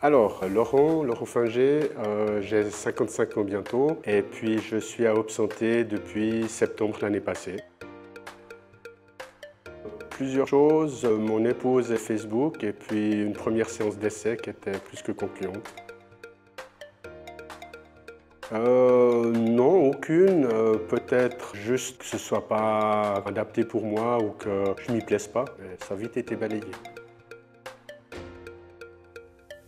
Alors, Laurent Fingé, j'ai 55 ans bientôt et puis je suis à Auxanté depuis septembre l'année passée. Plusieurs choses, mon épouse et Facebook et puis une première séance d'essai qui était plus que concluante. Non, aucune. Peut-être juste que ce ne soit pas adapté pour moi ou que je ne m'y plaise pas. Mais ça a vite été balayé.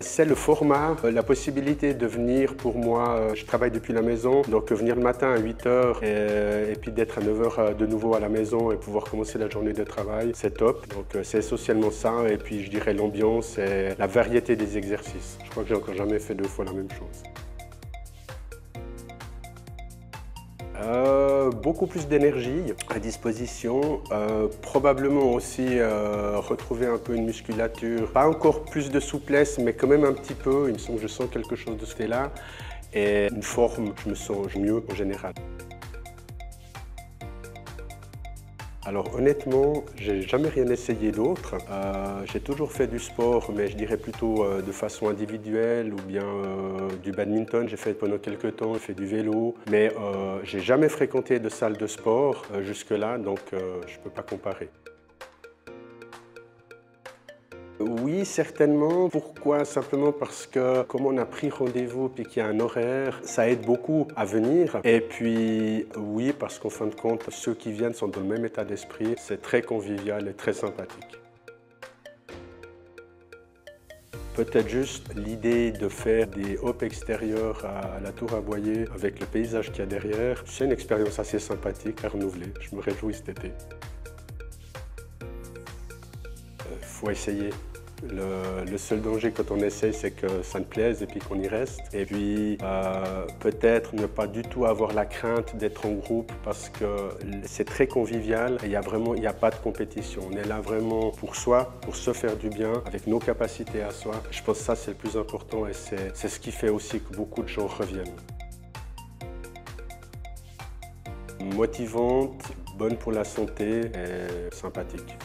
C'est le format, la possibilité de venir pour moi, je travaille depuis la maison, donc venir le matin à 8 h et puis d'être à 9 h de nouveau à la maison et pouvoir commencer la journée de travail, c'est top. Donc c'est essentiellement ça et puis je dirais l'ambiance et la variété des exercices. Je crois que j'ai encore jamais fait 2 fois la même chose. Beaucoup plus d'énergie à disposition, probablement aussi retrouver un peu une musculature, pas encore plus de souplesse mais quand même un petit peu, il me semble que je sens quelque chose de ce côté-là et une forme, je me sens mieux en général. Alors honnêtement, j'ai jamais rien essayé d'autre. J'ai toujours fait du sport, mais je dirais plutôt de façon individuelle ou bien du badminton. J'ai fait pendant quelques temps, j'ai fait du vélo, mais j'ai jamais fréquenté de salle de sport jusque-là, donc je ne peux pas comparer. Oui, certainement. Pourquoi? Simplement parce que comme on a pris rendez-vous et qu'il y a un horaire, ça aide beaucoup à venir. Et puis oui, parce qu'en fin de compte, ceux qui viennent sont dans le même état d'esprit. C'est très convivial et très sympathique. Peut-être juste l'idée de faire des hops extérieurs à la tour à Boyer avec le paysage qu'il y a derrière. C'est une expérience assez sympathique à renouveler. Je me réjouis cet été. Faut essayer. Le seul danger quand on essaye, c'est que ça ne plaise et puis qu'on y reste. Et puis peut-être ne pas du tout avoir la crainte d'être en groupe parce que c'est très convivial et il n'y a pas de compétition. On est là vraiment pour soi, pour se faire du bien, avec nos capacités à soi. Je pense que ça, c'est le plus important et c'est ce qui fait aussi que beaucoup de gens reviennent. Motivante, bonne pour la santé et sympathique.